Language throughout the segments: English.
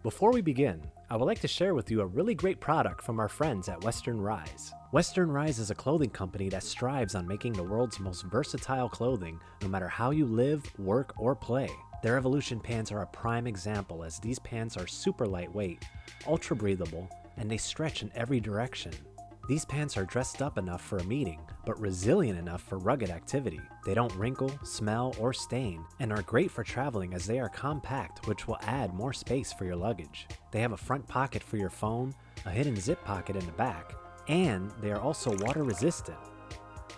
Before we begin, I would like to share with you a really great product from our friends at Western Rise. Western Rise is a clothing company that strives on making the world's most versatile clothing, no matter how you live, work, or play. Their Evolution pants are a prime example, as these pants are super lightweight, ultra breathable, and they stretch in every direction. These pants are dressed up enough for a meeting, but resilient enough for rugged activity. They don't wrinkle, smell, or stain, and are great for traveling as they are compact, which will add more space for your luggage. They have a front pocket for your phone, a hidden zip pocket in the back, and they are also water resistant.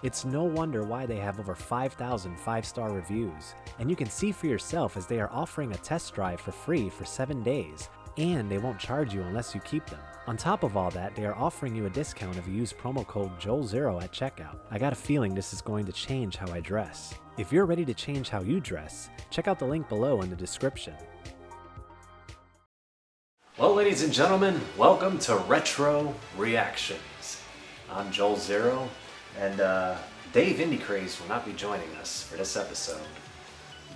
It's no wonder why they have over 5,000 5-star reviews, and you can see for yourself as they are offering a test drive for free for 7 days, and they won't charge you unless you keep them. On top of all that, they are offering you a discount if you use promo code Joel Xero at checkout. I got a feeling this is going to change how I dress. If you're ready to change how you dress, check out the link below in the description. Well, ladies and gentlemen, welcome to Retro Reactions. I'm Joel Xero, and Dave Indycraz will not be joining us for this episode.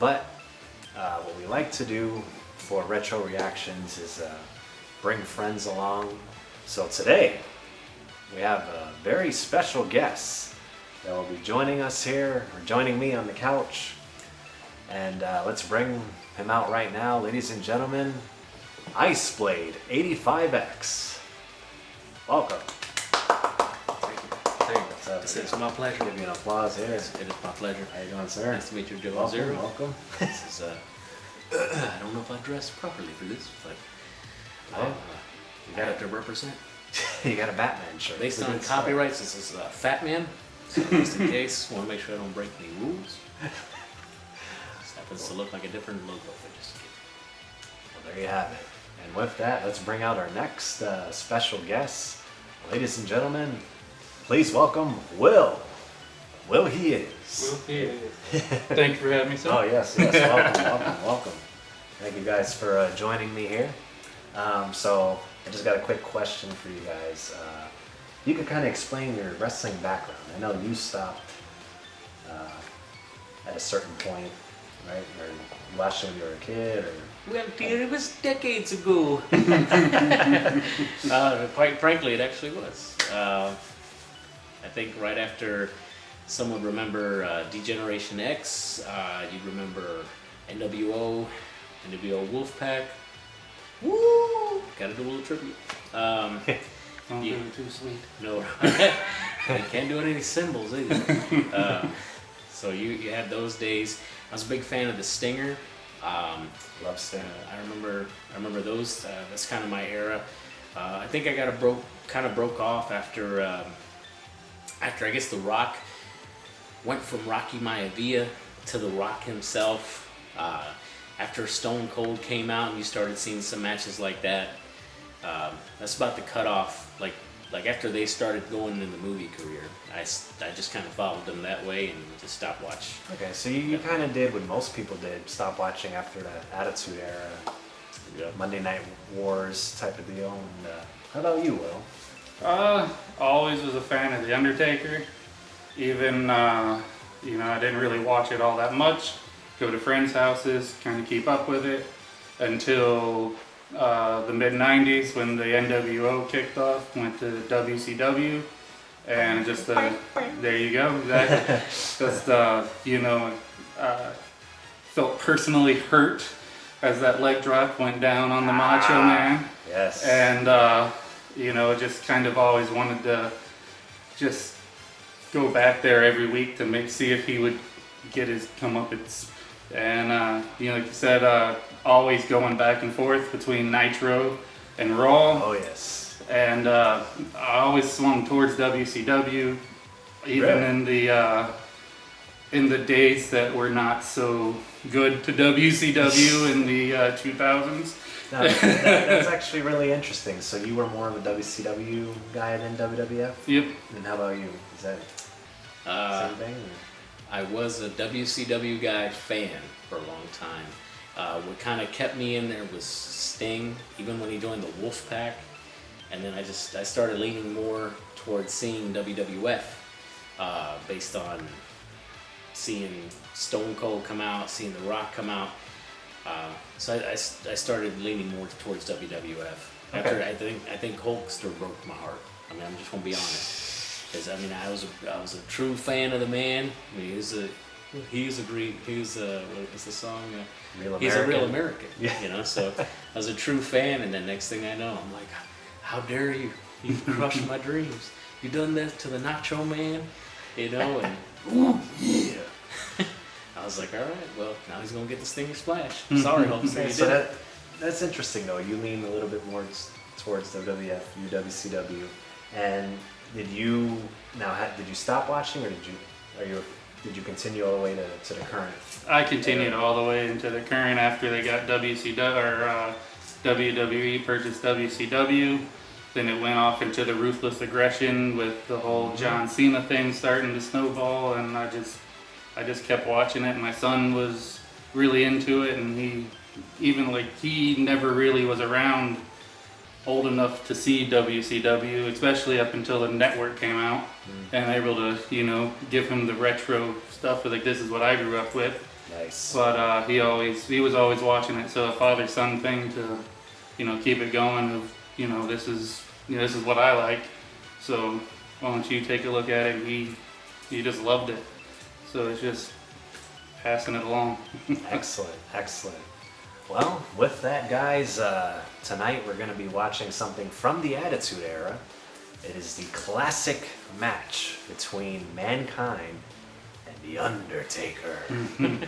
But what we like to do for Retro Reactions is bring friends along. So today we have a very special guest that will be joining us here, or joining me on the couch. And let's bring him out right now, ladies and gentlemen. Iceblade 85X. Welcome. Thank you. What's up? It's my pleasure. Give you an applause here. It is my pleasure. How you doing, sir? Nice to meet you, Joel Welcome, Xero. welcome. This is I don't know if I dressed properly for this, but you got to represent. You got a Batman shirt. Based on copyrights, this is Fat Man. So just in case, want to make sure I don't break any rules. Just happens to look like a different logo, but just in case. Well, there you have it. And with that, let's bring out our next special guest. Ladies and gentlemen, please welcome Will. Will he is. Will he is. Thank you for having me, sir. Oh, yes. Welcome. Thank you guys for joining me here. So I just got a quick question for you guys. You could kind of explain your wrestling background. I know you stopped at a certain point, right? Or you watched it when you were a kid, or... Well, dear, it was decades ago. Quite frankly, it actually was. I think right after some would remember Degeneration X, you'd remember NWO Wolfpack. Woo! Gotta do a little tribute. Don't do it too sweet. No, you can't do any symbols either. So you had those days. I was a big fan of the Stinger. Love Stinger. I remember those. That's kind of my era. I think I broke off after I guess The Rock went from Rocky Maivia to The Rock himself. After Stone Cold came out and you started seeing some matches like that, that's about the cutoff. Like after they started going in the movie career, I just kind of followed them that way and just stopped watching. Okay, so you kind of did what most people did, stop watching after that Attitude Era, Monday Night Wars type of deal. And how about you, Will? Always was a fan of The Undertaker. Even, I didn't really watch it all that much. Go to friends' houses, kind of keep up with it until the mid-90s when the NWO kicked off, went to WCW, and just there you go. Just felt personally hurt as that leg drop went down on the Macho Man. Yes. And just kind of always wanted to just go back there every week to see if he would get his comeuppance. And like you said, always going back and forth between Nitro and Raw. Oh yes. And I always swung towards WCW, even really? in the days that were not so good to WCW in the 2000s. Now, that's actually really interesting. So you were more of a WCW guy than WWF? Yep. And how about you? Is that same thing? Or? I was a WCW guy fan for a long time. What kind of kept me in there was Sting, even when he joined the Wolfpack. And then I started leaning more towards seeing WWF based on seeing Stone Cold come out, seeing The Rock come out. So I started leaning more towards WWF. After I think Hulkster broke my heart. I mean, I'm just gonna be honest, because I mean I was a true fan of the man. I mean, he's what was the song? He's a real American. Yeah. You know, so I was a true fan, and then next thing I know, I'm like, how dare you? You crushed my dreams. You done that to the Nacho Man, you know, and ooh, yeah. I was like, all right, well, now he's gonna get the Stinger Splash. Sorry, Hulkster, you did. That's interesting, though. You lean a little bit more towards WWF, WCW, and did you stop watching, or did you continue all the way to the current? I continued all the way into the current after they got WWE purchased WCW. Then it went off into the ruthless aggression with the whole John Cena thing starting to snowball, and I just kept watching it. And my son was really into it, and he never really was around old enough to see WCW, especially up until the network came out, and able to give him the retro stuff. Like, this is what I grew up with. Nice. But he was always watching it, so a father-son thing to keep it going. Of this is what I like, so why don't you take a look at it? He just loved it, so it's just passing it along. Excellent. Well, with that, guys, tonight we're going to be watching something from the Attitude Era. It is the classic match between Mankind and the Undertaker from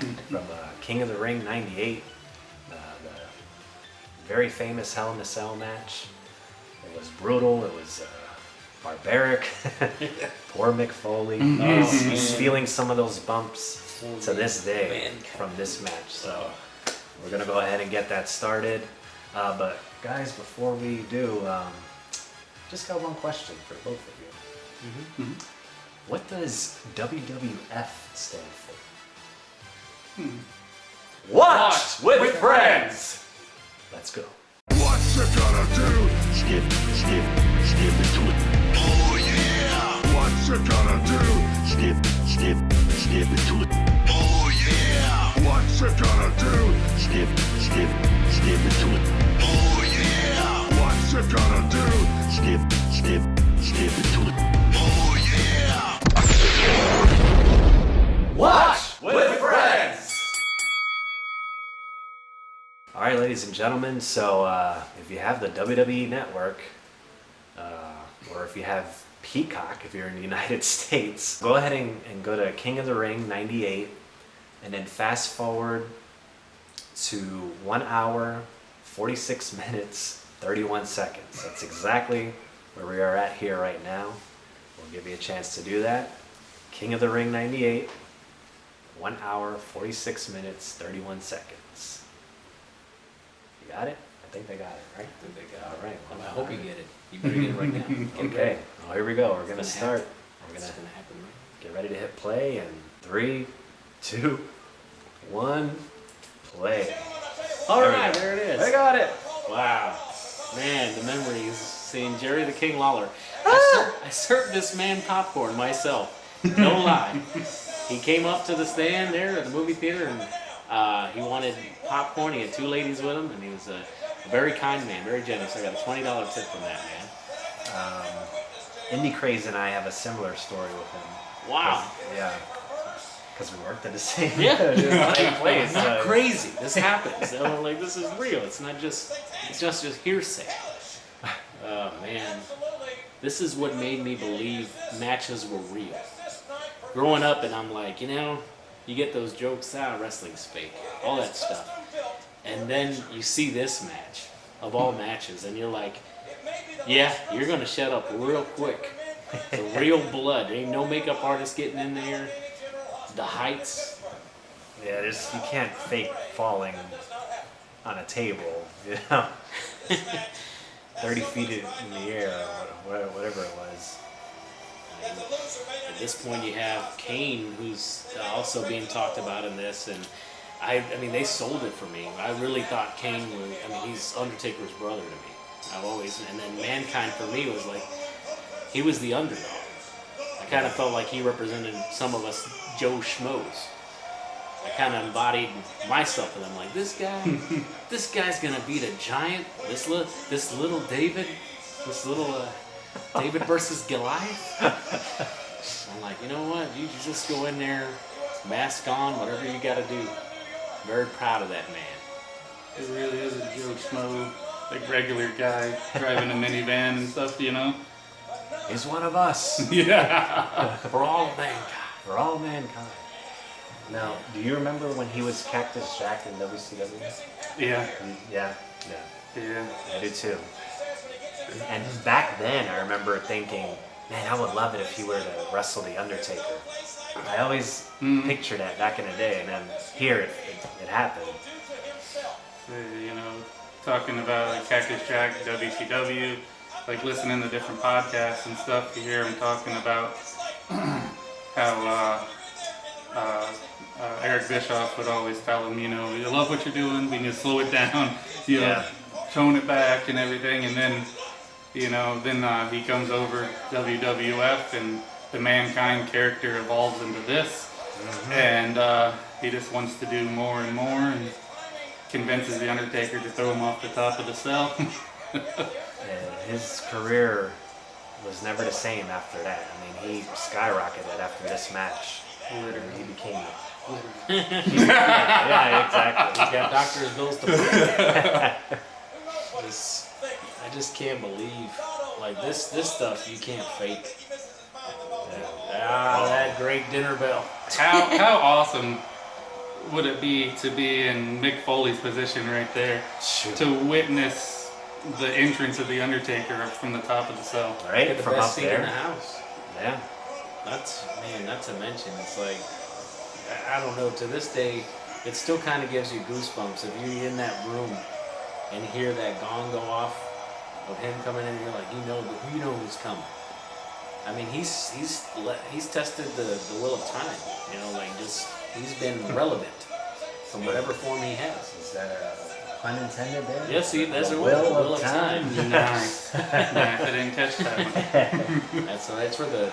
King of the Ring '98, the very famous Hell in a Cell match. It was brutal. It was barbaric. Poor Mick Foley. He's feeling some of those bumps to this day from this match. So we're going to go ahead and get that started. But guys, before we do, just got one question for both of you. What does WWF stand for? Watch with friends! Let's go. What you gonna do? Skip into it. Oh yeah! What you gonna do? Skip into it. Oh yeah! What you gonna do? Skip into it. Oh yeah! What you gonna do? Skip into it. Oh yeah! Watch with friends! All right, ladies and gentlemen, so if you have the WWE Network, or if you have Peacock, if you're in the United States, go ahead and go to King of the Ring '98, and then fast forward to 1 hour, 46 minutes, 31 seconds. That's exactly where we are at here right now. We'll give you a chance to do that. King of the Ring '98, 1 hour, 46 minutes, 31 seconds. You got it? I think they got it, right? I think they got it. All right. Well, I hope you get it. You better get it right now. Okay. Well, here we go. We're going to start. We're It's going gonna happen, right? to get ready to hit play in 3, 2, 1, play. All right, there it is. I got it. Wow. Man, the memories. Seeing Jerry the King Lawler. I served this man popcorn myself. No lie. He came up to the stand there at the movie theater, and he wanted popcorn. He had 2 ladies with him, and he was a very kind man, very generous. I got a $20 tip from that man. Indycraz and I have a similar story with him. Wow. Yeah. Because we worked at the same Yeah. place. Not crazy. This happens. So, like, this is real. It's not just hearsay. Oh man, this is what made me believe matches were real. Growing up, and I'm like, you get those jokes, wrestling's fake, all that stuff. And then you see this match, of all matches, and you're like, yeah, you're gonna shut up real quick. The real blood. There ain't no makeup artist getting in there. The heights. Yeah, you can't fake falling on a table, 30 feet in the air, or whatever it was. At this point, you have Kane, who's also being talked about in this, and I mean, they sold it for me. I really thought Kane was, he's Undertaker's brother to me. And then Mankind for me was like, he was the underdog. I kind of felt like he represented some of us Joe Schmoes. I kind of embodied myself, and I'm like, this guy's gonna beat a giant. This little David, David versus Goliath. I'm like, you know what? You just go in there, mask on, whatever you got to do. Very proud of that man. It really is a Joe Schmo, like regular guy driving a minivan and stuff, you know? He's one of us. Yeah. For all mankind. For all mankind. Now, do you remember when he was Cactus Jack in WCW? Yeah. Yeah. Yeah. I do too. And back then, I remember thinking, man, I would love it if he were to wrestle the Undertaker. I always pictured that back in the day, and then here it happened. You know, talking about like Cactus Jack, WCW, like listening to different podcasts and stuff, you hear him talking about how Eric Bischoff would always tell him, you know, you love what you're doing, but you slow it down, you know, tone it back and everything, and then, you know, he comes over WWF and the Mankind character evolves into this, and he just wants to do more and more, and convinces the Undertaker to throw him off the top of the cell. And his career was never the same after that. I mean, he skyrocketed after this match. Literally. He became... yeah, exactly. He's got doctor's bills to pay. I just can't believe, like, this stuff you can't fake. That great dinner bell. How awesome would it be to be in Mick Foley's position right there, to witness the entrance of the Undertaker from the top of the cell? Right, Get the from best up seat there. in the house. Yeah. Not to mention, it's like, I don't know, to this day, it still kind of gives you goosebumps. If you're in that room and hear that gong go off of him coming in, you're like, you know who's coming. I mean, he's tested the will of time, you know, like just, he's been relevant from whatever form he has. Is that a pun intended there? Yeah, see, there's The a will of time. Nice. Nice. I didn't catch that one. That's for the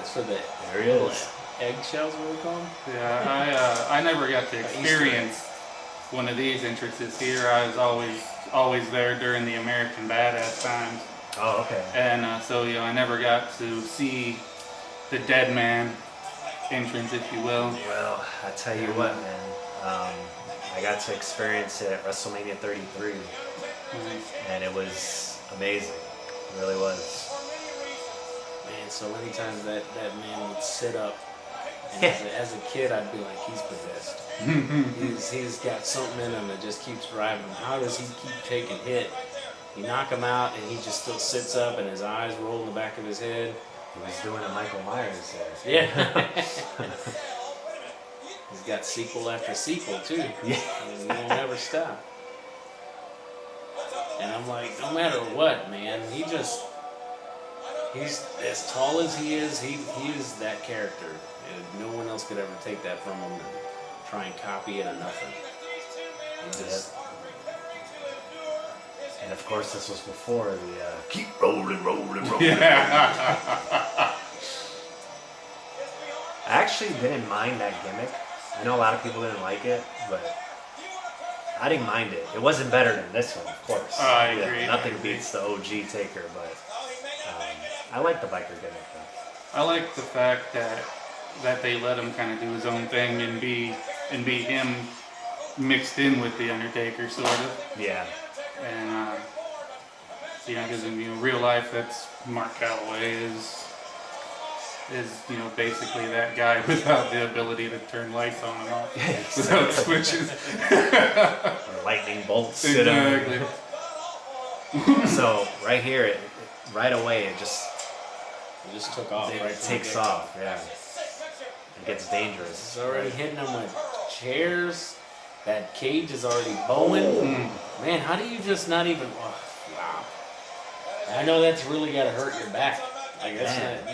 There he is. eggshells, what do we call them? Yeah, I never got to experience one of these entrances here. I was always there during the American Badass times. Oh, okay. And so, you know, I never got to see the Dead Man entrance, if you will. Well, I tell you what, man. I got to experience it at WrestleMania 33, and it was amazing. It really was. Man, so many times that man would sit up, and as a kid, I'd be like, he's possessed. he's got something in him that just keeps driving him. How does he keep taking hit? You knock him out, and he just still sits up, and his eyes roll in the back of his head. He was doing a Michael Myers there. Yeah. He's got sequel after sequel, too. Yeah. And he won't ever stop. And I'm like, no matter what, man, he's as tall as he is that character. And no one else could ever take that from him and try and copy it or nothing. He just... And of course, this was before the keep rolling. Yeah. I actually didn't mind that gimmick. I know a lot of people didn't like it, but I didn't mind it. It wasn't better than this one, of course. I agree. Nothing beats the OG Taker, but I like the biker gimmick though. I like the fact that they let him kind of do his own thing and be him mixed in with the Undertaker, sort of. Yeah. And you know, because in real life, that's Mark Calloway is basically that guy without the ability to turn lights on and off without switches. Or lightning bolts. Exactly. So right here, right away, it just took off. it takes off. Yeah. It gets dangerous. It's already hitting him with chairs. That cage is already bowing. Man, how do you just not even... Oh, wow. I know that's really got to hurt your back. Like, you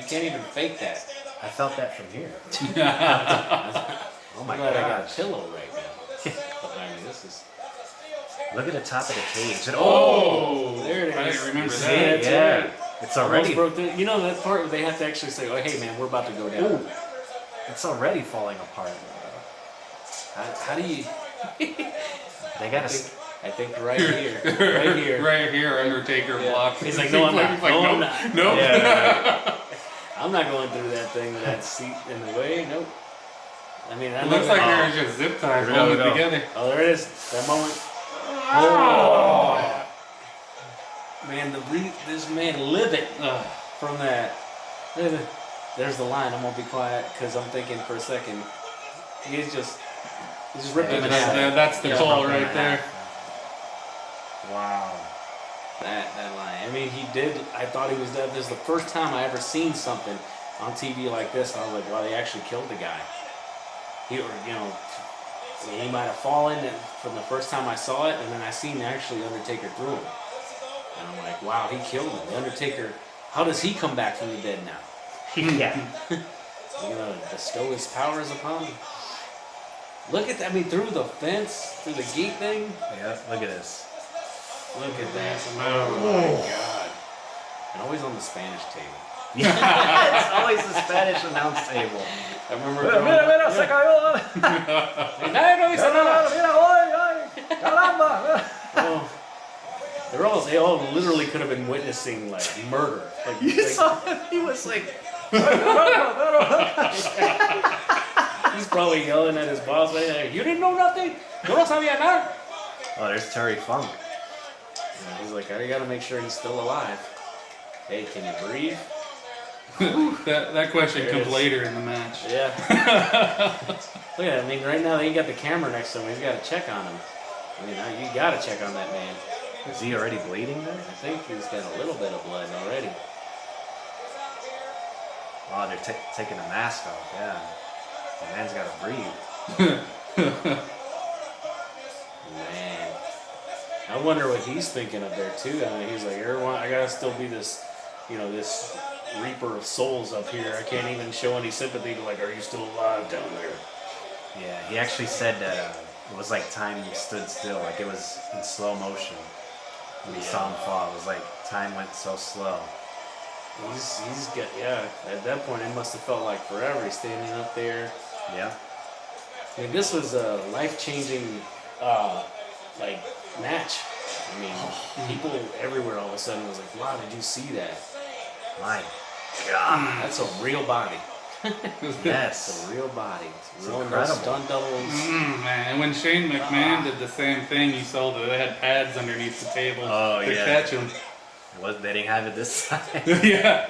can't even fake that. I felt that from here. Oh my I'm glad I got a gosh. pillow right now. I mean, this is... Look at the top of the cage. And, Oh, there it is. I didn't remember see that. it? Yeah. It's already... Broke the, you know that part where they have to actually say, oh, hey, man, we're about to go down. Ooh. It's already falling apart. How do you? They gotta. I think right here, right here. Right here, Undertaker blocked. He's like, no, I'm not. He's like, No, nope, I'm not. nope. Yeah. I'm not going through that thing with that seat in the way. Nope. I mean, that It looks like there's just zip ties Here we go, holding we it go. together. Oh, there it is. That moment. Oh, man, this man livid from that. There's the line. I'm gonna be quiet because I'm thinking for a second. He's just ripped him in half. That's the call right there. Wow. That line. I mean, he did. I thought he was dead. This is the first time I ever seen something on TV like this. I was like, wow, they actually killed the guy. He might have fallen from the first time I saw it, and then I seen actually Undertaker through him. And I'm like, wow, he killed him. The Undertaker, how does he come back from the dead now? Yeah. Bestow his powers upon him. Look at that. I mean, through the fence, through the gate thing. Yeah. Look at this. Look at that. Oh my God. And always on the Spanish table. Yeah. It's always the Spanish announce table. I remember. Mira, se cayó. Nadie no dice nada. Mira, ay, caramba. Oh. They all literally could have been witnessing like murder. Like, You saw him. He was like. He's probably yelling at his boss. Like, you didn't know nothing. You no sabía nada. Oh, there's Terry Funk. Yeah, he's like, I gotta make sure he's still alive. Hey, can you breathe? That question There it comes is. later in the match. Yeah. Look at it. I mean, right now they got the camera next to him. He's got to check on him. I mean, you got to check on that man. Is he already bleeding there? I think he's got a little bit of blood already. Oh, they're taking the mask off. Yeah. The man's got to breathe. Man. I wonder what he's thinking up there, too. I mean, he's like, everyone, I got to still be this, this reaper of souls up here. I can't even show any sympathy to, like, are you still alive down there? Yeah, he actually said it was like time stood still, like it was in slow motion. When he saw him fall, it was like time went so slow. He's got, at that point it must have felt like forever. He's standing up there. Yeah. I mean, this was a life-changing, match. I mean, people everywhere all of a sudden was like, wow, did you see that? My God. That's a real body. Yes. It's a real body. It's real incredible. stunt doubles. Man, and when Shane McMahon did the same thing, you saw that they had pads underneath the table to catch him. They didn't have it this time. Yeah.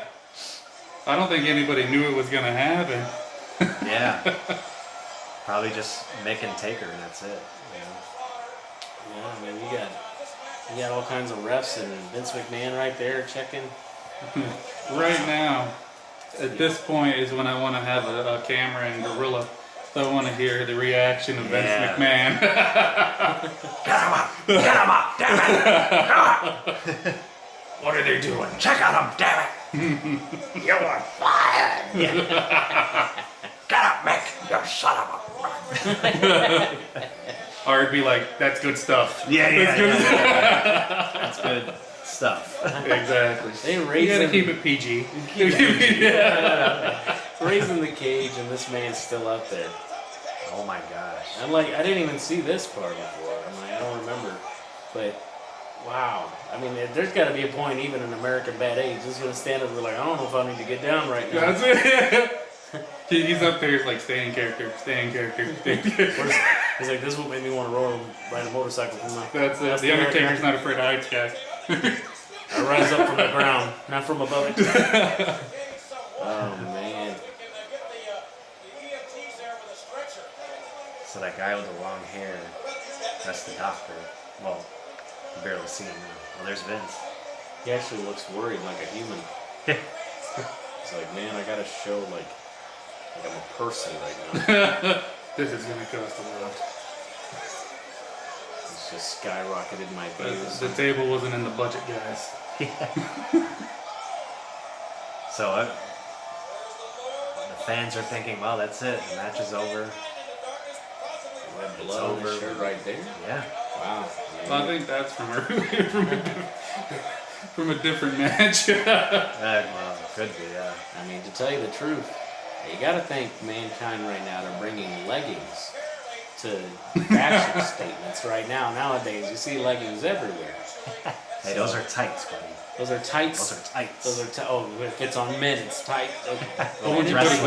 I don't think anybody knew it was going to happen. Yeah. Probably just Mick and Taker, and that's it. Yeah, I mean, you got all kinds of refs and Vince McMahon right there checking. Right now, at this point is when I want to have a camera and gorilla. So I want to hear the reaction of Vince McMahon. Get him up! Get him up! Damn it! What are they doing? Check on him! Damn it! You are fired! Get up, Mick! You son of a... Or it'd be like, that's good stuff. Yeah. That's good stuff. Exactly. They You raising, gotta keep it PG. raising the cage, and this man's still up there. Oh my gosh. I'm like, I didn't even see this part before. I'm like, I don't remember. But, wow. I mean, there's got to be a point, even in American Bad Age, he's going to stand up and be like, I don't know if I need to get down right now. That's it. He's up there, he's like, stay in character, stay in character, stay in character. He's like, this is what made me want to ride a motorcycle from my... That's it. The Undertaker's not afraid of heights, guys. I rise up from the ground, not from above it. Oh, man. So that guy with the long hair, that's the doctor. Well, you barely see him now. Well, there's Vince. He actually looks worried like a human. He's like, man, I got to show, like I'm a person right now. This is gonna cost a lot. It's just skyrocketed my views. The table wasn't in the budget, guys. So the fans are thinking, well, that's it. The match is over. Red blood on his shirt right there. Yeah. Wow. Well, I think that's from a different match. Well, it could be, yeah. I mean, to tell you the truth, you got to thank Mankind right now. They're bringing leggings to fashion statements right now. Nowadays, you see leggings everywhere. Hey, those are tights, buddy. Those are tights. Those are tights. Those are if it's on men, it's tight. Okay. Oh,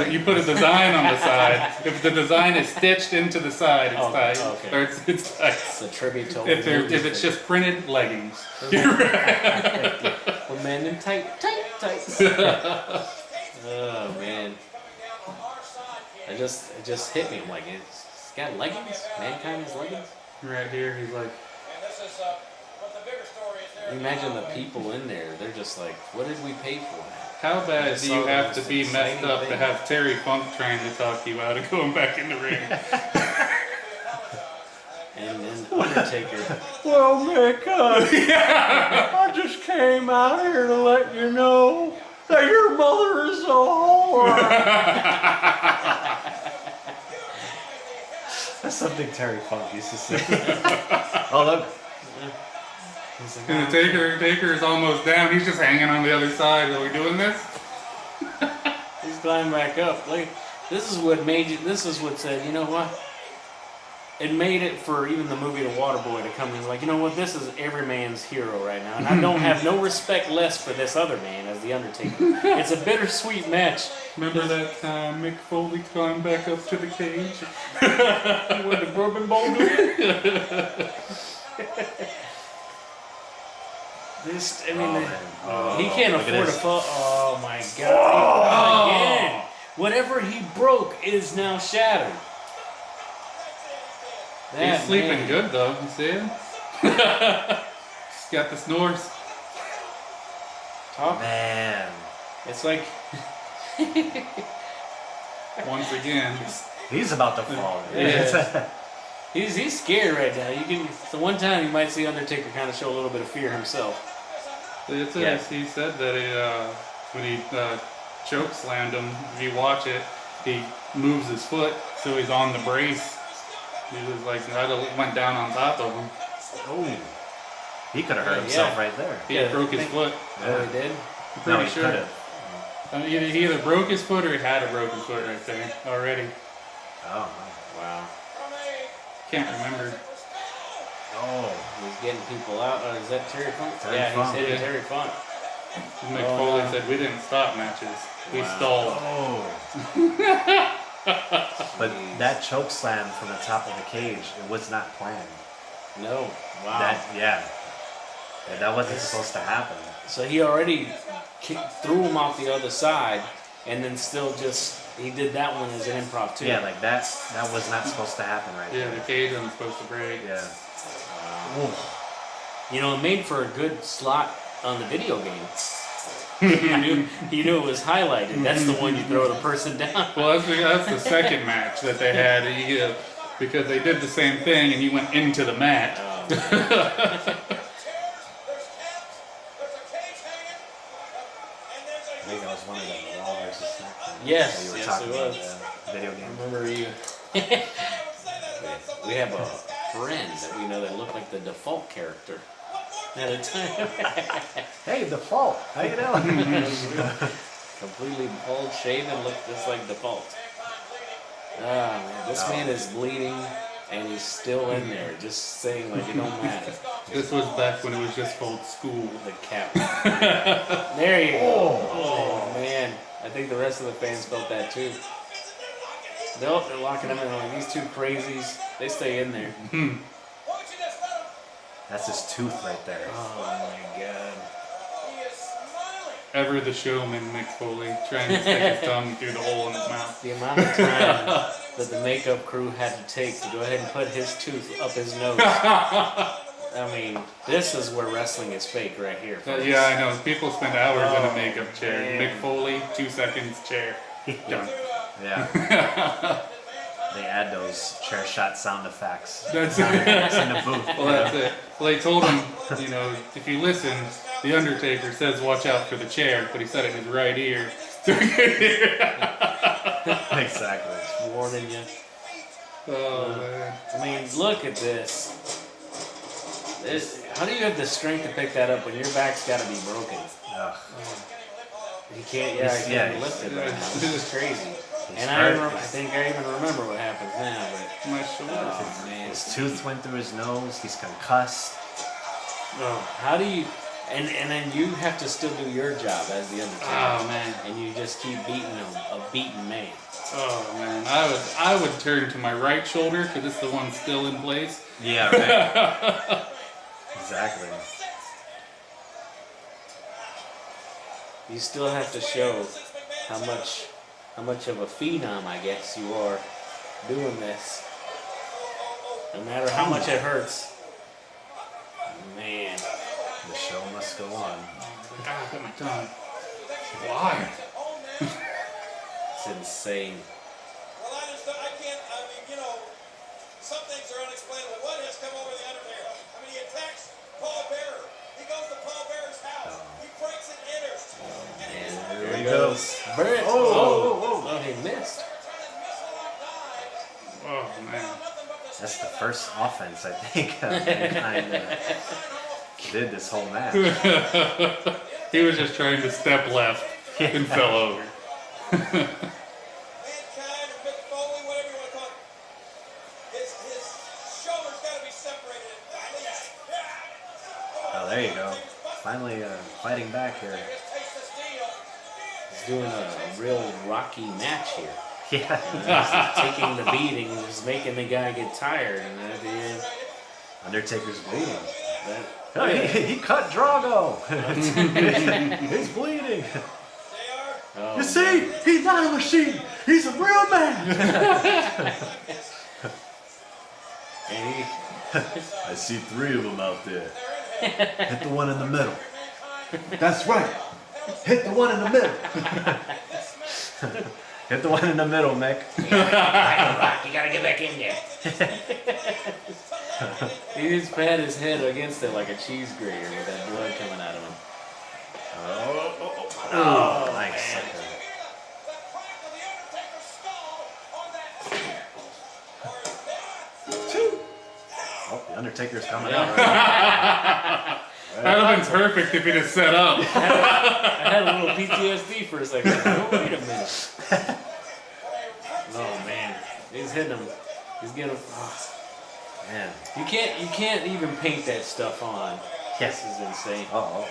you put a design on the side. If the design is stitched into the side, it's tight. Okay. Or it's tight. It's a tribute to If it's just printed leggings. for men in tights. Oh man, it just hit me. I'm like, it's got leggings. Mankind has leggings. Right here, he's like, Imagine the people in there. They're just like, what did we pay for that? how bad just do you saw have those to be messed exciting up to things. have Terry Funk trying to talk you out of going back in the ring? And Undertaker. Well, Mick, I just came out here to let you know that your mother is a whore. That's something Terry Funk used to say. Oh, look. He's like, And the Taker is almost down. He's just hanging on the other side. Are we doing this? He's climbing back up. Like, this is what made you. This is what said, you know what? It made it for even the movie The Waterboy to come in. Like, you know what? This is every man's hero right now, and I don't have no respect less for this other man as the Undertaker. It's a bittersweet match. Remember that time Mick Foley climbed back up to the cage? With the bourbon bowl This, I mean, he can't look at afford a this. Oh my God! Again, whatever he broke is now shattered. That He's sleeping man. good though. You see him? He's got the snores. Talk. Man. It's like Once again. He's about to fall. Yeah. he's scared right now. You can. So one time you might see Undertaker kind of show a little bit of fear himself. It's Yeah. He said that when he choke slammed him, if you watch it, he moves his foot so he's on the brace. He was like, went down on top of him. Oh. He could have hurt Yeah. himself right there. He Yeah, broke his foot. Oh, he did. I'm No, pretty he sure. could've. He either broke his foot or he had a broken foot right there already. Oh. Wow. Can't remember. Oh. He's getting people out. Is that Terry Funk? Terry yeah, Funk. he's hitting Yeah. Terry Funk. Mick Oh, Foley no. said, we didn't stop matches. We Wow. stalled. Oh. But that choke slam from the top of the cage, it was not planned. No. Wow. Yeah, that wasn't supposed to happen. So he already threw him off the other side, and then still he did that one as an improv too. Yeah, like that was not supposed to happen right Yeah, the cage wasn't supposed to break. there. Yeah. You know, it made for a good slot on the video game. you knew it was highlighted. That's the one you throw the person down. Well, that's the second match that they had. Because they did the same thing and he went into the mat. Oh, I think that was one of them, Raw versus SmackDown. Yes, that you were yes, talking it about, was. the video game. Remember you? We have a friend that we know that looked like the default character at a time. Hey, Default, how you doing? Completely bald shaven, looked just like default. Ah, man, this man is bleeding and he's still in there, just saying like it don't matter. This was back when it was just called school. The cap. There you go. Oh man, I think the rest of the fans felt that too. Nope, they're locking them in. Like, these two crazies, they stay in there. That's his tooth right there. Oh my god. Ever the showman, Mick Foley, trying to stick his tongue through the hole in his mouth. The amount of time that the makeup crew had to take to go ahead and put his tooth up his nose. I mean, this is where wrestling is fake right here. Folks. Yeah, I know. People spend hours in Oh, a makeup chair. man. Mick Foley, 2 seconds, chair. Done. Yeah. They add those chair shot sound effects. That's Sound it. effects in the booth. Well, that's it. Well, they told him, if you listen, the Undertaker says watch out for the chair, but he said it in his right ear. So we could hear. Exactly. Warning you. Oh, man. I mean, look at this. How do you have the strength to pick that up when your back's got to be broken? Ugh. You can't. Yeah, Lift it right now. This is crazy. And I think I even remember what happens now, but My shoulder. oh man, His tooth went through his nose. He's concussed. how do you? And then you have to still do your job as the Undertaker. Oh man. And you just keep beating a beaten man. Oh man. I would turn to my right shoulder because it's the one still in place. Yeah, right. Exactly. You still have to show how much of a phenom, I guess, you are doing this. No matter how much it hurts. Man. The show must go on. God, got my tongue. Why? It's insane. Well, I can't, some things are unexplainable. What has come over the Undertaker? I mean, he attacks Paul Bearer. He goes to Paul Bearer's house. He breaks and enters. And There he goes. Burnt. Oh, he missed. Oh man. That's the first offense, I think, Mankind did this whole match. He was just trying to step left and fell over. Mankind or Mick Foley, whatever you want to call it. His shoulders got to be separated at least. Oh, there you go. Finally fighting back here. Taste the steel. He's doing a real Rocky match here. Yeah. He's taking the beating and just making the guy get tired. And then at the end, Undertaker's bleeding. that, Oh, he cut Drago. He's bleeding. oh, You see, he's not a machine. He's a real man. and he, I see 3 of them out there. Hit the one in the middle. That's right. Hit the one in the middle. Hit the one in the middle, Mick. Rock, you gotta get back in there. He just pat his head against it like a cheese grater with that blood coming out of him. Oh, nice. Oh, the Undertaker's coming out. That would have been perfect if he just set up. I had a little PTSD for a second. Oh, wait a minute. Oh man, he's hitting him. He's getting him. Oh. Man. You can't even paint that stuff on. Yes. This is insane. Oh.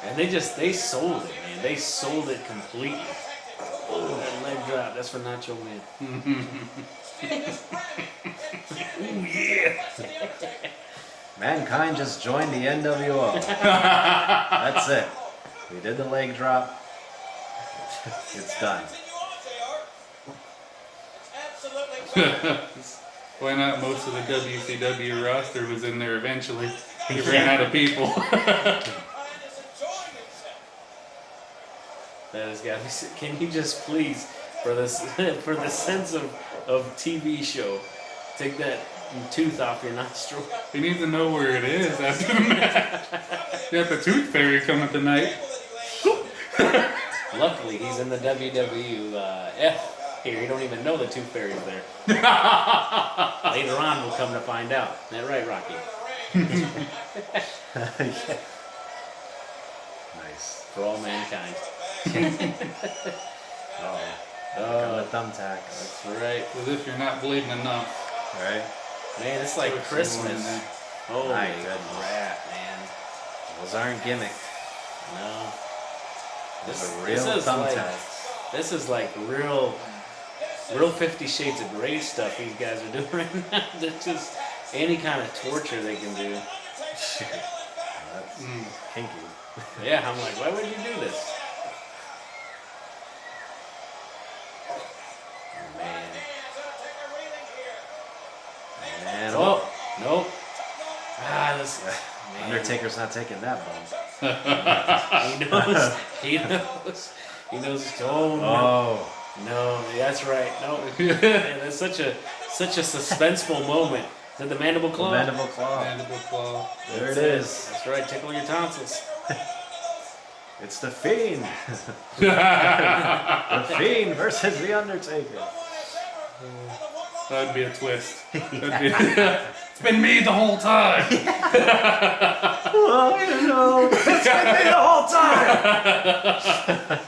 And they sold it, man. They sold it completely. Oh, that leg drop. That's for Nacho Man. Ooh, yeah. Mankind just joined the NWO. That's it. We did the leg drop. It's done. Why not? Most of the WCW roster was in there eventually. They ran out of people. That has got to be. Can you just please, for this, for the sense of TV show, take that tooth off your nostril? You need to know where it is after the match. You got the Tooth Fairy coming tonight. Luckily, he's in the WWF here. You don't even know the Tooth Fairy's there. Later on, we'll come to find out. Isn't that right, Rocky? Yeah. Nice. For all mankind. Oh. The thumbtacks. That's right. As if you're not bleeding enough. Right? Man, it's like Put some more in Christmas. there. Holy My goodness. crap, man. Those aren't gimmicks. No. Those are real thumbtacks. This is like real 50 Shades of Grey stuff these guys are doing right now. That's just any kind of torture they can do. That's kinky. Yeah, I'm like, why would you do this? Man. Man, Oh, nope. Ah, this. Man. Undertaker's not taking that bump. He knows. He knows. He knows. Oh no. Oh. No, that's right. No. Man, that's such a suspenseful moment. Is that the mandible claw? Mandible claw. Mandible claw. There it is. That's right. Tickle your tonsils. It's the Fiend. The Fiend versus the Undertaker. That would be a twist. It's been me the whole time. Well, you know, it's been me the whole time.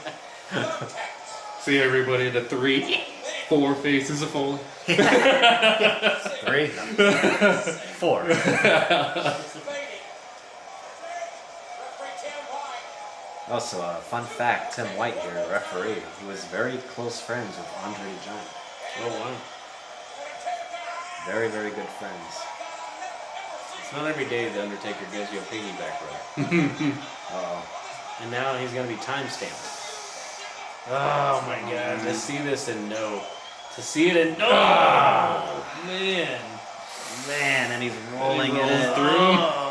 See everybody, the 3. 4 faces of Foley. 3, 4. Also, fun fact, Tim White here, referee, he was very close friends with Andre the Giant. Oh wow. Very, very good friends. It's not every day the Undertaker gives you a piggyback rub. Uh-oh. And now he's gonna be timestamped. Oh my god, to see this and know. To see it and know. Oh, man. Man, and he's rolling it rolls in. through. Oh,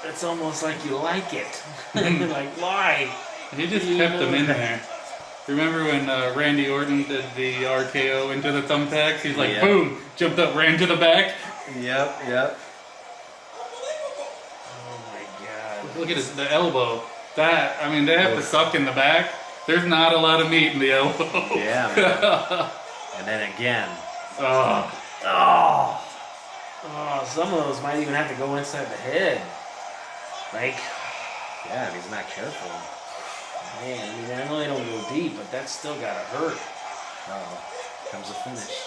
it's almost like you like it. Like, why? He just kept them in there. Remember when Randy Orton did the RKO into the thumbtacks? He's like, Yeah. boom, jumped up, ran to the back. Yep. Oh my god. Look at the elbow. That, I mean, they have to suck in the back. There's not a lot of meat in the elbow. Yeah, man. And then again. Oh. Oh, some of those might even have to go inside the head. Like, Yeah, if he's not careful. man, I mean, I know they don't go deep, but that's still gotta hurt. Uh-oh. Comes a finish.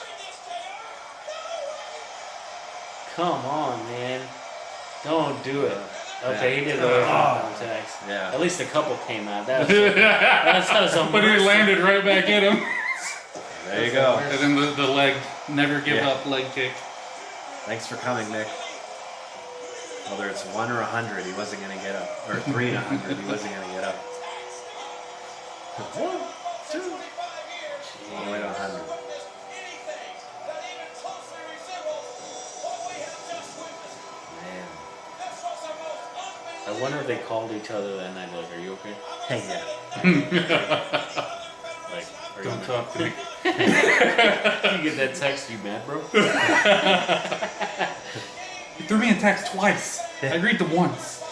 Come on, man. Don't do it. Okay, Yeah. he did go contacts. Yeah. At least a couple came out. That was a But he mercy. landed right back at him. There you go. And then the leg, never give Yeah. up leg kick. Thanks for coming, Nick. Whether it's 1 or 100, he wasn't going to get up. Or 3 and 100, he wasn't going to get up. 1, 2. All the way to 100. Man. I wonder if they called each other that night. Like, are you okay? Hey, yeah. Like, are Don't talk to me. you get that text? You mad, bro? You threw me a text twice. I agreed to once.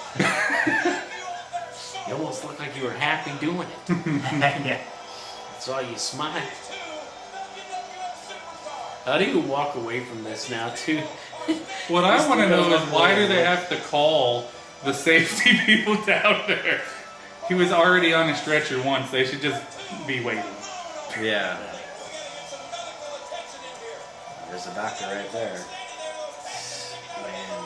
You almost looked like you were happy doing it. Yeah. Saw you smile. How do you walk away from this now, too? What I Just want to the know is why do they level. have to call the safety people down there? He was already on a stretcher once. They should just be waiting. Yeah. There's a doctor right there. Man,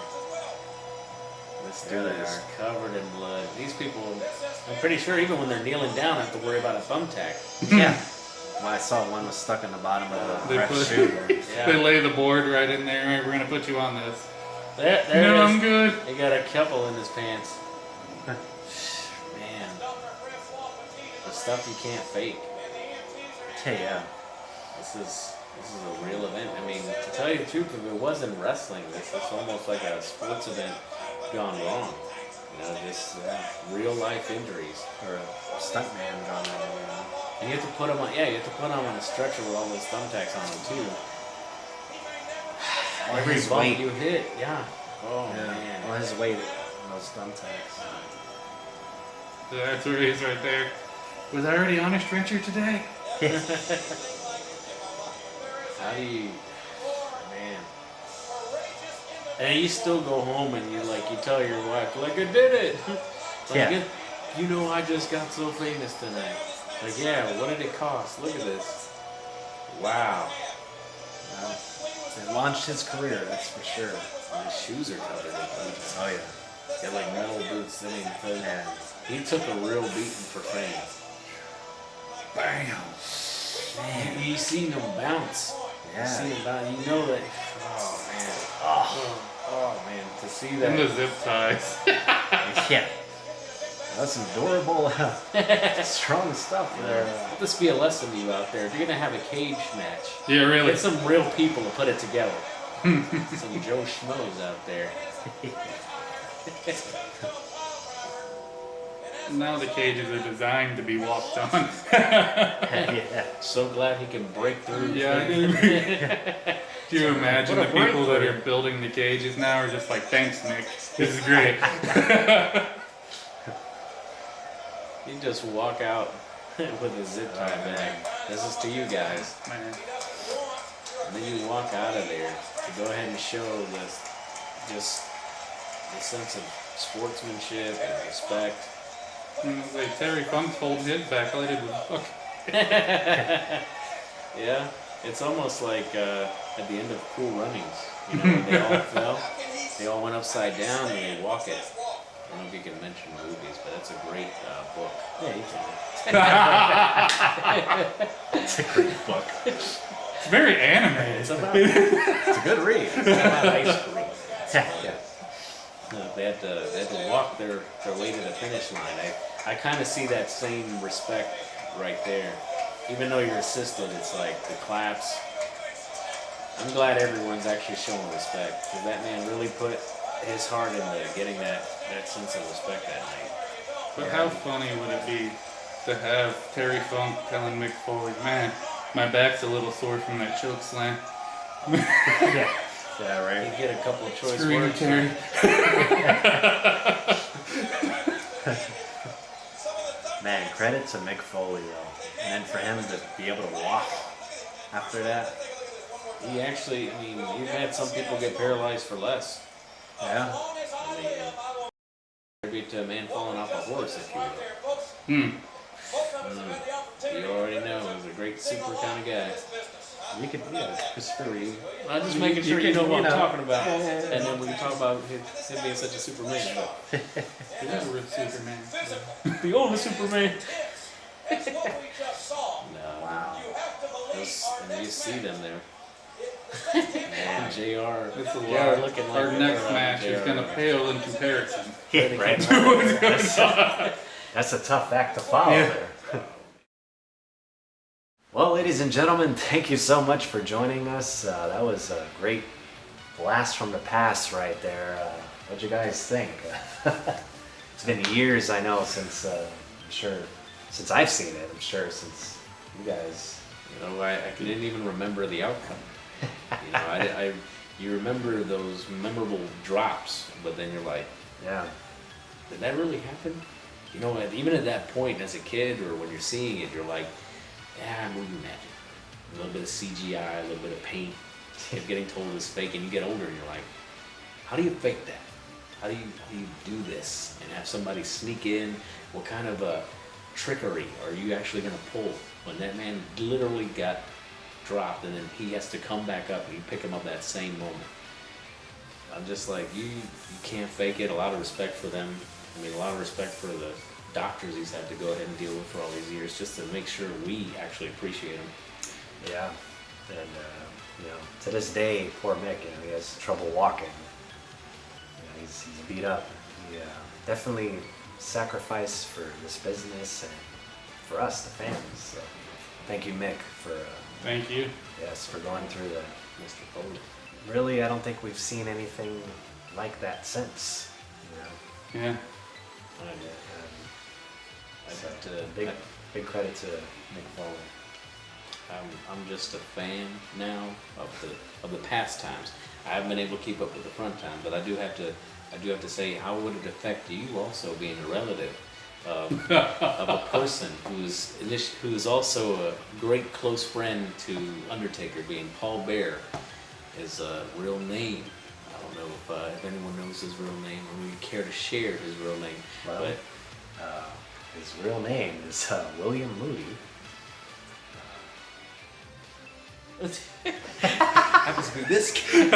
Let's do dude is this. covered in blood. These people, I'm pretty sure even when they're kneeling down, have to worry about a thumbtack. Yeah. Well, I saw one was stuck in the bottom of the They ref's put- shoe. Yeah. They lay the board right in there. Right, we're gonna put you on this. There No, it I'm is. good. He got a couple in his pants. Man, the stuff you can't fake. Hey, yeah. This is a real event. I mean, to tell you the truth, if it wasn't wrestling, this is almost like a sports event gone wrong. You know, just real life injuries. Or a stuntman gone wrong. And you have to put them on. Yeah, you have to put them on a stretcher with all those thumbtacks on them too. Every his bump weight. you hit, yeah. Oh Yeah. man. Well, his weight on those thumbtacks. That's where he's right there. Was I already on a stretcher today? How do you, man? And you still go home and you tell your wife, like, I did it. Like, Yeah. You know, I just got so famous tonight. Like, yeah, what did it cost? Look at this. Wow. Well, it launched his career, that's for sure. His shoes are covered in blood. Oh, yeah. They're like metal boots. I mean, Yeah. he took a real beating for fame. Bam. Man, you seen him bounce. Yeah. You seen him bounce. You know that. Oh man. Oh man. To see And that. the zip ties. Yeah. That's some durable, strong stuff there. Let this be a lesson to you out there. If you're gonna have a cage match, Yeah, really. get some real people to put it together. Some Joe Schmoes out there. Now the cages are designed to be walked on. Yeah. So glad he can break through. Yeah. Do you imagine What the a people that breakthrough. are building the cages now are just like, thanks, Nick. This is great. You just walk out with a zip tie bag. This is to you guys. Man. And then you walk out of there to go ahead and show this, just the sense of sportsmanship and respect. Like Terry Funk's holding his back. All he did was fuck. Yeah, it's almost like at the end of Cool Runnings. You know, when they all fell. They all went upside down and they walk it. I don't know if you can mention movies, but that's a great book. Yeah, you can. It's a great book. It's very animated. It's about It's a good read. it's about ice cream. Yeah. No, they had to walk their way to the finish line. I kind of see that same respect right there. Even though you're assisted, it's like the claps. I'm glad everyone's actually showing respect because that man really put his heart into getting that sense of respect that night. But how funny would it be to have Terry Funk telling Mick Foley, man, my back's a little sore from that choke slam. Yeah, You right. get a couple of choice Screw you, words. Terry. Man, credit to Mick Foley though, and then for him to be able to walk after that. He actually, I mean, you've had some people get paralyzed for less. Yeah. I mean, tribute to a man falling off a horse, if you will. You already know, he was a great super kind of guy. You could, yeah, Christopher Reeve. I'm just making sure you can, know what you I'm know. talking about. And then we can talk about him being such a Superman. But He's a real Superman. the only Superman. That's what we just saw. No. Wow. You have to believe our And you next see them there. Man. JR. It's a JR lot. looking like Our next match is JR. going to pale in comparison. Yeah, right. That's a tough act to follow there. Well, ladies and gentlemen, thank you so much for joining us. That was a great blast from the past right there. What'd you guys think? It's been years, I know, since I'm sure, since I've seen it. I'm sure since you guys. You know, I didn't even remember the outcome. You know, you remember those memorable drops, but then you're like, Yeah. did that really happen? You know, even at that point as a kid or when you're seeing it, you're like, yeah, movie magic. A little bit of CGI, a little bit of paint. Kept getting told it's fake, and you get older and you're like, how do you fake that? How do you do this and have somebody sneak in? What kind of a trickery are you actually going to pull when that man literally got dropped and then he has to come back up and you pick him up that same moment? I'm just like, you can't fake it. A lot of respect for them. I mean, a lot of respect for the doctors he's had to go ahead and deal with for all these years just to make sure we actually appreciate him. Yeah. And, you know, to this day, poor Mick, you know, he has trouble walking. You know, he's beat up. He definitely sacrificed for this business and for us, the fans. So thank you, Mick, for Thank you. yes, for going through that. Mr. Foley. Really, I don't think we've seen anything like that since. You know, Yeah. big credit to Mick Foley. I'm just a fan now of the past times. I haven't been able to keep up with the front time, but I do have to say, how would it affect you also being a relative of a person who's also a great close friend to Undertaker, being Paul Bear, his real name. I don't know if anyone knows his real name or would care to share his real name, Well, but his real name is William Moody. happens to be this kid.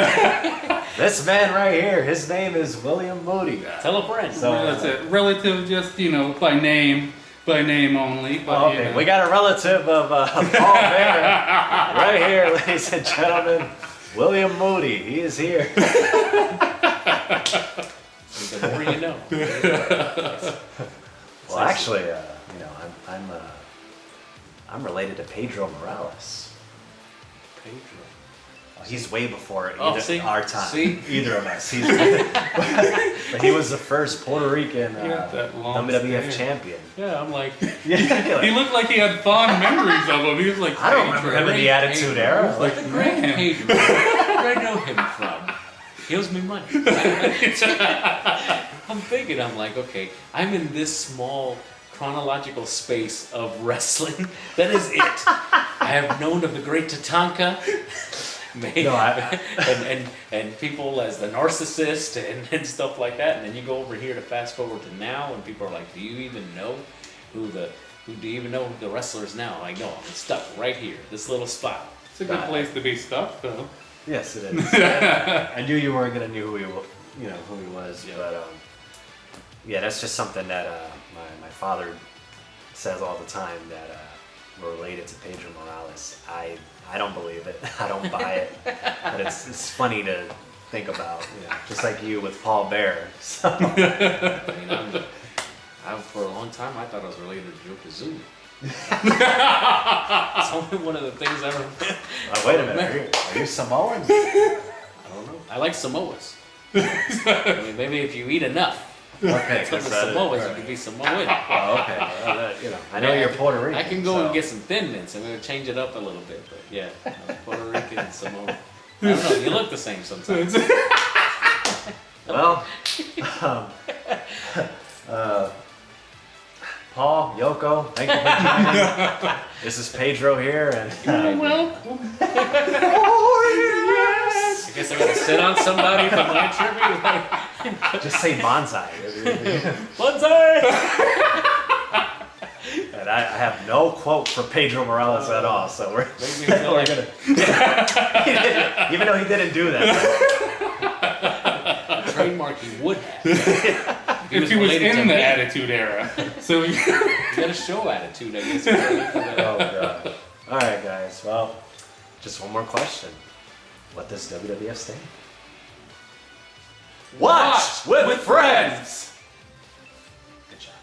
This man right here, his name is William Moody. Tell a friend. So, That's it. Relative, just, you know, by name only. But, oh, okay, you know. we got a relative of Paul Bear right here, ladies and gentlemen. William Moody, he is here. The more you know. Well, actually, you know, I'm related to Pedro Morales. Pedro. He's way before Oh, see? our time. See? Either of us. But he was the first Puerto Rican that long WWF stare. champion. Yeah, I'm like, Yeah, He looked like he had fond memories of him. He was like, I don't remember him in the Attitude Era. like the great Man. Pedro. Where I know him from? He owes me money. I'm thinking, I'm like, okay, I'm in this small chronological space of wrestling. That is it. I have known of the great Tatanka. No, and people as the narcissist and stuff like that, and then you go over here to fast forward to now, and people are like, do you even know who do you even know the wrestlers now? Like, no, I'm stuck right here, this little spot. It's a good place to be stuck, though. Yes, it is. I knew you weren't gonna know who he was, Yeah. but yeah, that's just something that my father says all the time, that we're related to Pedro Morales. I don't believe it. I don't buy it. But it's funny to think about, just like you with Paul Bear. So. I mean, for a long time, I thought I was related to Yokozuna. It's only one of the things I remember. Wait a minute, are you Samoan? I don't know. I like Samoas. I mean, maybe if you eat enough. Okay, Some of the Samoas, you can be Samoan. Oh, okay. I know you're Puerto Rican. I can go and get some Thin Mints. I'm going to change it up a little bit, but yeah, Puerto Rican and Samoan. I don't know. You look the same sometimes. Well, Paul, Yoko, thank you for joining. This is Pedro here, and Welcome. I guess I got to sit on somebody for my tribute. just say bonsai. Bonsai! And I have no quote for Pedro Morales at all, so we're Make me feel we're like gonna. Even though he didn't do that. trademark he would have. If he was related to in the me. Attitude Era. So You got a show attitude, I guess. Oh god. All right, guys. Well, just one more question. What does WWF stand for? Watch with friends. Good job.